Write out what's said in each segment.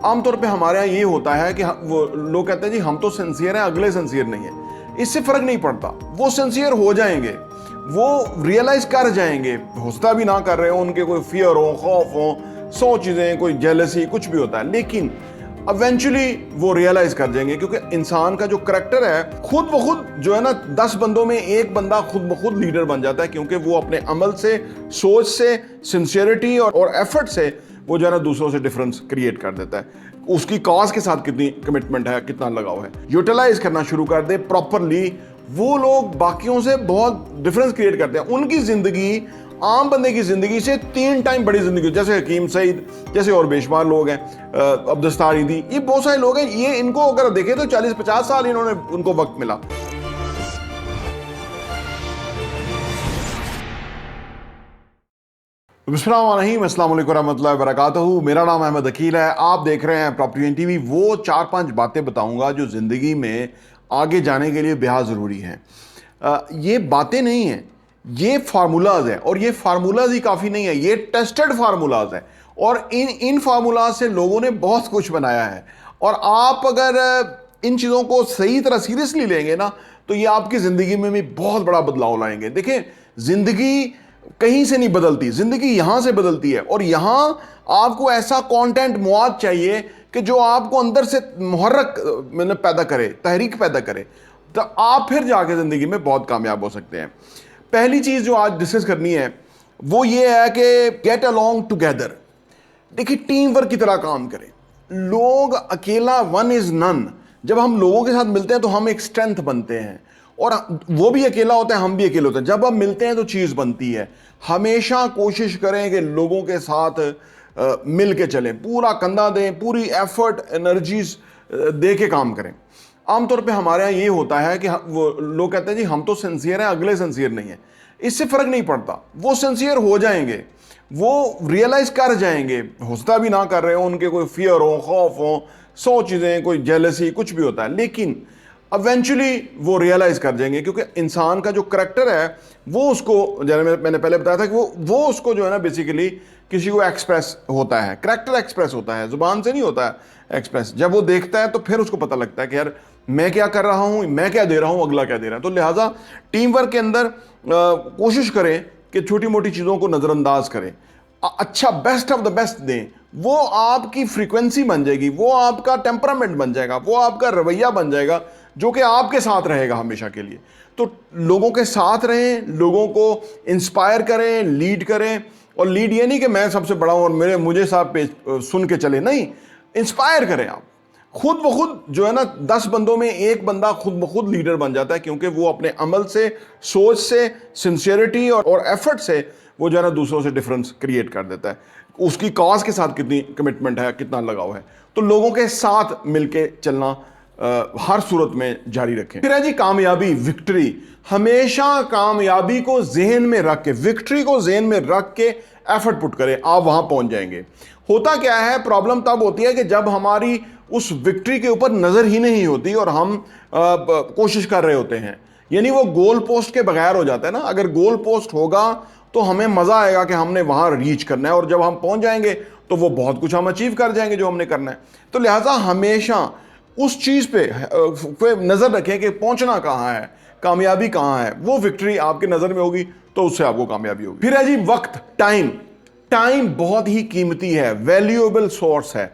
आमतौर पे हमारे यहाँ ये होता है कि वो लोग कहते हैं जी हम तो सिंसियर हैं, अगले सिंसियर नहीं है। इससे फर्क नहीं पड़ता, वो सिंसियर हो जाएंगे, वो रियलाइज कर जाएंगे, होता भी ना कर रहे हो, उनके कोई फियर हो, खौफ हो, 100 चीजें, कोई जेलसी, कुछ भी होता है, लेकिन इवेंचुअली वो रियलाइज कर जाएंगे। क्योंकि इंसान का जो करैक्टर है खुद ब खुद जो है ना, 10 बंदों में एक बंदा खुद ब खुद लीडर बन जाता है, क्योंकि वो अपने अमल से, सोच से, सिंसियरिटी और एफर्ट से वो जो है ना दूसरों से डिफरेंस क्रिएट कर देता है। उसकी कॉज के साथ कितनी कमिटमेंट है, कितना लगाव है, यूटिलाइज करना शुरू कर दे प्रॉपरली, वो लोग बाकियों से बहुत डिफरेंस क्रिएट करते हैं। उनकी जिंदगी आम बंदे की जिंदगी से 3 टाइम बड़ी जिंदगी, जैसे हकीम सईद जैसे और बेशुमार लोग हैं, अब्दुस्तार ईदी, ये बहुत सारे लोग हैं। ये इनको अगर देखें तो 40-50 साल इन्होंने उनको वक्त मिला। बिस्मिल्लाहिर्रहमानिर्रहीम, अस्सलाम वालेकुम रहमतुल्लाहि व बरकातहू। मेरा नाम अहमद अकील है, आप देख रहे हैं प्रॉपर्टी टीवी। वो 4-5 बातें बताऊंगा जो जिंदगी में आगे जाने के लिए बेहद ज़रूरी हैं। ये बातें नहीं हैं, ये फार्मूलाज हैं, और ये फार्मूलाज ही काफ़ी नहीं है, ये टेस्टेड फार्मूलाज हैं, और इन फार्मूलाज से लोगों ने बहुत कुछ बनाया है। और आप अगर इन चीज़ों को सही तरह सीरियसली लेंगे ना, तो ये आपकी ज़िंदगी में भी बहुत बड़ा बदलाव लाएंगे। देखें, ज़िंदगी कहीं से नहीं बदलती, ज़िंदगी यहाँ से बदलती है, और यहाँ आपको ऐसा कंटेंट मवाद चाहिए कि जो आपको अंदर से मुहर्रक मतलब पैदा करे, तहरीक पैदा करे, तो आप फिर जाके ज़िंदगी में बहुत कामयाब हो सकते हैं। पहली चीज़ जो आज डिस्कस करनी है वो ये है कि गेट अलोंग टुगेदर। देखिए, टीम वर्क की तरह काम करें। लोग अकेला, वन इज़ नन। जब हम लोगों के साथ मिलते हैं तो हम एक स्ट्रेंथ बनते हैं, और वो भी अकेला होता है, हम भी अकेले होते हैं। जब हम मिलते हैं तो चीज़ बनती है। हमेशा कोशिश करें कि लोगों के साथ मिल के चलें, पूरा कंधा दें, पूरी एफर्ट, एनर्जीज दे के काम करें। आमतौर पे हमारे यहाँ ये होता है कि वो लोग कहते हैं जी हम तो सिंसियर हैं, अगले सिंसियर नहीं है। इससे फ़र्क नहीं पड़ता, वो सिंसियर हो जाएंगे, वो रियलाइज़ कर जाएंगे, होता भी ना कर रहे हो, उनके कोई फियर हो, खौफ हो, 100 चीज़ें, कोई जेलसी, कुछ भी होता है, लेकिन इवेंचुअली वो रियलाइज़ कर जाएंगे। क्योंकि इंसान का जो करैक्टर है वो उसको, जैसे मैंने पहले बताया था कि वो उसको जो है ना बेसिकली किसी को एक्सप्रेस होता है, करैक्टर एक्सप्रेस होता है, ज़ुबान से नहीं होता है एक्सप्रेस। जब वो देखता है तो फिर उसको पता लगता है कि यार मैं क्या कर रहा हूँ, मैं क्या दे रहा हूँ, अगला क्या दे रहा है। तो लिहाजा टीम वर्क के अंदर कोशिश करें कि छोटी मोटी चीज़ों को नज़रअंदाज करें, अच्छा बेस्ट ऑफ द बेस्ट दें। वो आपकी फ्रीक्वेंसी बन जाएगी, वो आपका टेम्परामेंट बन जाएगा, वो आपका रवैया बन जाएगा जो कि आपके साथ रहेगा हमेशा के लिए। तो लोगों के साथ रहें, लोगों को इंस्पायर करें, लीड करें। और लीड ये नहीं कि मैं सबसे बड़ा हूं और मुझे साथ पे सुन के चले, नहीं, इंस्पायर करें आप। खुद ब खुद जो है ना 10 बंदों में एक बंदा खुद ब खुद लीडर बन जाता है, क्योंकि वो अपने अमल से, सोच से, सिंसियरिटी और एफर्ट से वो जो है ना दूसरों से डिफरेंस क्रिएट कर देता है। उसकी कॉज के साथ कितनी कमिटमेंट है, कितना लगाव है। तो लोगों के साथ मिलके चलना हर सूरत में जारी रखें। फिर है जी कामयाबी, विक्ट्री। हमेशा कामयाबी को जहन में रख के, विक्ट्री को जहन में रख के एफर्ट पुट करें, आप वहां पहुंच जाएंगे। होता क्या है, प्रॉब्लम तब होती है कि जब हमारी उस विक्ट्री के ऊपर नजर ही नहीं होती और हम कोशिश कर रहे होते हैं, यानी वो गोल पोस्ट के बगैर हो जाता है ना। अगर गोल पोस्ट होगा तो हमें मजा आएगा कि हमने वहां रीच करना है, और जब हम पहुंच जाएंगे तो वो बहुत कुछ हम अचीव कर जाएंगे जो हमने करना है। तो लिहाजा हमेशा उस चीज पे नजर रखें कि पहुंचना कहां है, कामयाबी कहां है। वो विक्ट्री आपके नजर में होगी तो उससे आपको कामयाबी होगी। फिर है जी वक्त, टाइम। टाइम बहुत ही कीमती है, वैल्यूएबल सोर्स है,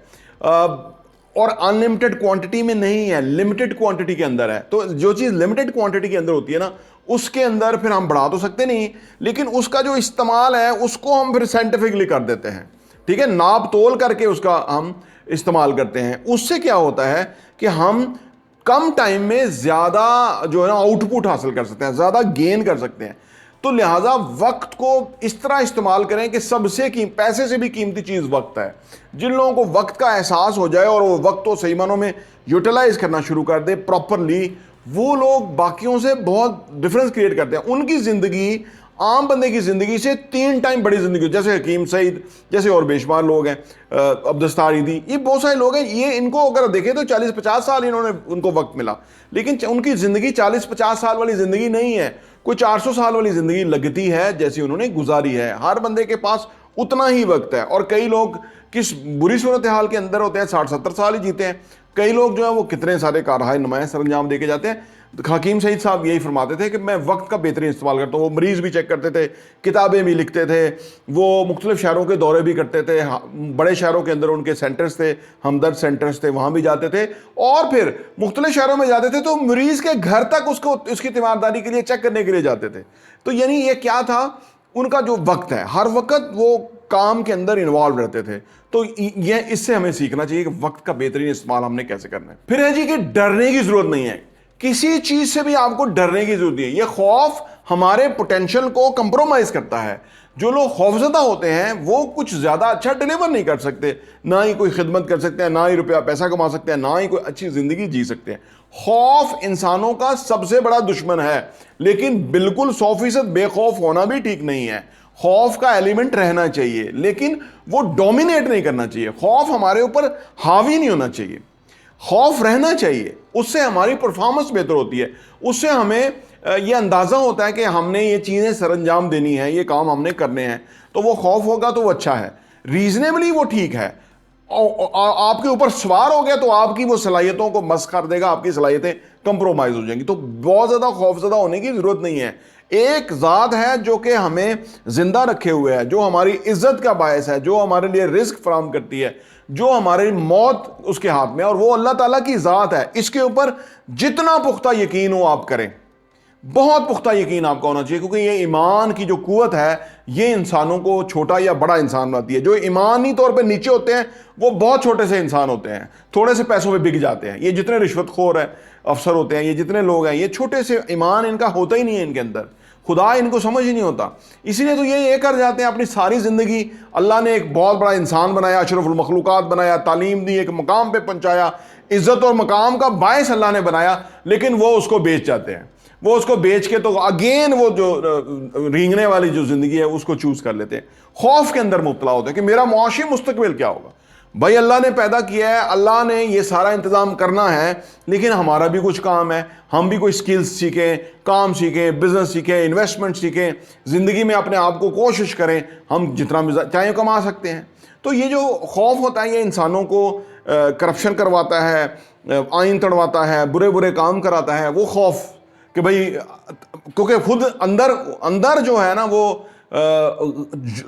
और अनलिमिटेड क्वांटिटी में नहीं है, लिमिटेड क्वांटिटी के अंदर है। तो जो चीज लिमिटेड क्वांटिटी के अंदर होती है ना, उसके अंदर फिर हम बढ़ा तो सकते नहीं, लेकिन उसका जो इस्तेमाल है उसको हम फिर साइंटिफिकली कर देते हैं, ठीक है, नाप तोल करके उसका हम इस्तेमाल करते हैं। उससे क्या होता है कि हम कम टाइम में ज्यादा जो है ना आउटपुट हासिल कर सकते हैं, ज्यादा गेन कर सकते हैं। तो लिहाजा वक्त को इस तरह इस्तेमाल करें कि सबसे पैसे से भी कीमती चीज वक्त है। जिन लोगों को वक्त का एहसास हो जाए और वो वक्त को सही मानों में यूटिलाइज करना शुरू कर दे प्रॉपरली, वो लोग बाकियों से बहुत डिफरेंस क्रिएट करते हैं। उनकी जिंदगी आम बंदे की जिंदगी से 3 टाइम बड़ी जिंदगी, जैसे हकीम सईद जैसे और बेशुमार लोग हैं, अब्दुस्तार ईदी, ये बहुत सारे लोग हैं। ये इनको अगर देखें तो 40-50 साल इन्होंने उनको वक्त मिला, लेकिन उनकी जिंदगी 40-50 साल वाली जिंदगी नहीं है, कोई 400 साल वाली जिंदगी लगती है जैसी उन्होंने गुजारी है। हर बंदे के पास उतना ही वक्त है, और कई लोग किस बुरी सूरत हाल के अंदर होते हैं, 60-70 साल ही जीते हैं। कई लोग जो है वो कितने सारे कारहाय नुमाया सरंजाम दे के जाते हैं। हकीम सईद साहब यही फरमाते थे कि मैं वक्त का बेहतरीन इस्तेमाल करता हूँ। वो मरीज़ भी चेक करते थे, किताबें भी लिखते थे, वो मुख्तलिफ शहरों के दौरे भी करते थे। बड़े शहरों के अंदर उनके सेंटर्स थे, हमदर्द सेंटर्स थे, वहाँ भी जाते थे और फिर मुख्तलिफ शहरों में जाते थे तो मरीज़ के घर तक उसको उसकी तीमारदारी के लिए चेक करने के लिए जाते थे। तो यानी ये क्या था, उनका जो वक्त है, हर वक्त वो काम के अंदर इन्वॉल्व रहते थे। तो ये इससे हमें सीखना चाहिए कि वक्त का बेहतरीन इस्तेमाल हमने कैसे करना है। फिर है जी कि डरने की जरूरत नहीं है, किसी चीज से भी आपको डरने की जरूरत नहीं है। ये खौफ हमारे पोटेंशियल को कंप्रोमाइज करता है। जो लोग खौफजदा होते हैं वो कुछ ज्यादा अच्छा डिलीवर नहीं कर सकते, ना ही कोई खिदमत कर सकते हैं, ना ही रुपया पैसा कमा सकते हैं, ना ही कोई अच्छी जिंदगी जी सकते हैं। खौफ इंसानों का सबसे बड़ा दुश्मन है, लेकिन बिल्कुल 100% बेखौफ होना भी ठीक नहीं है। खौफ का एलिमेंट रहना चाहिए, लेकिन वो डोमिनेट नहीं करना चाहिए। खौफ हमारे ऊपर हावी नहीं होना चाहिए, खौफ रहना चाहिए। उससे हमारी परफॉर्मेंस बेहतर होती है, उससे हमें ये अंदाज़ा होता है कि हमने ये चीज़ें सरंजाम देनी है, ये काम हमने करने हैं। तो वो खौफ होगा तो वो अच्छा है, रीजनेबली वो ठीक है। आपके ऊपर सवार हो गया तो आपकी वो सलाहियतों को मस कर देगा, आपकी सलाहियतें कंप्रोमाइज हो जाएंगी। तो बहुत ज़्यादा खौफजदा होने की ज़रूरत नहीं है। एक ज़ात है जो कि हमें जिंदा रखे हुए है, जो हमारी इज्जत का बायस है, जो हमारे लिए रिस्क फराहम करती है, जो हमारी मौत उसके हाथ में, और वो अल्लाह ताला की ज़ात है। इसके ऊपर जितना पुख्ता यकीन हो आप करें, बहुत पुख्ता यकीन आपका होना चाहिए, क्योंकि ये ईमान की जो कुव्वत है ये इंसानों को छोटा या बड़ा इंसान बनाती है। जो ईमानी तौर पे नीचे होते हैं वो बहुत छोटे से इंसान होते हैं, थोड़े से पैसों पे बिक जाते हैं। ये जितने रिश्वतखोर है अफसर होते हैं, ये जितने लोग हैं, ये छोटे से ईमान इनका होता ही नहीं है, इनके अंदर खुदा इनको समझ ही नहीं होता। इसीलिए तो ये कर जाते हैं अपनी सारी ज़िंदगी। अल्लाह ने एक बहुत बड़ा इंसान बनाया, अशरफुल मखलूक़ात बनाया, तालीम दी, एक मकाम पे पहुँचाया, इज़्ज़त और मकाम का बायस अल्लाह ने बनाया, लेकिन वो उसको बेच जाते हैं। वो उसको बेच के तो अगेन वो जो रींगने वाली जो ज़िंदगी है उसको चूज़ कर लेते हैं। खौफ के अंदर मुब्तला होते हैं कि मेरा मुआशी मुस्तकबिल क्या होगा। भाई अल्लाह ने पैदा किया है, अल्लाह ने ये सारा इंतज़ाम करना है, लेकिन हमारा भी कुछ काम है। हम भी कोई स्किल्स सीखें, काम सीखें, बिजनेस सीखें, इन्वेस्टमेंट सीखें, ज़िंदगी में अपने आप को कोशिश करें, हम जितना चाहे कमा सकते हैं। तो ये जो खौफ होता है ये इंसानों को करप्शन करवाता है, आइन तड़वाता है, बुरे बुरे काम कराता है। वो खौफ कि भाई, क्योंकि खुद अंदर अंदर जो है ना वो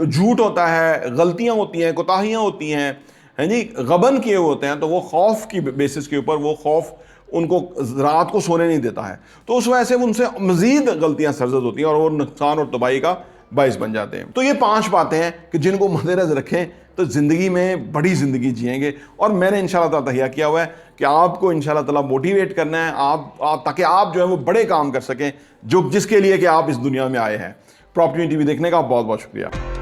झूठ होता है, गलतियां होती हैं, कोताहियां होती हैं जी, गबन किए होते हैं। तो वो खौफ की बेसिस के ऊपर वो खौफ उनको रात को सोने नहीं देता है। तो उस वजह से उनसे मजीद गलतियां सरजद होती हैं और वो नुकसान और तबाही का बायस बन जाते हैं। तो ये 5 बातें हैं कि जिनको मद्देनजर रखें तो ज़िंदगी में बड़ी ज़िंदगी जिएंगे। और मैंने इंशाल्लाह ताला तहिया किया हुआ है कि आपको इंशाल्लाह ताला मोटिवेट करना है, आप ताकि आप जो है वो बड़े काम कर सकें, जो जिसके लिए कि आप इस दुनिया में आए हैं। प्रॉपर्टी टीवी देखने का बहुत बहुत शुक्रिया।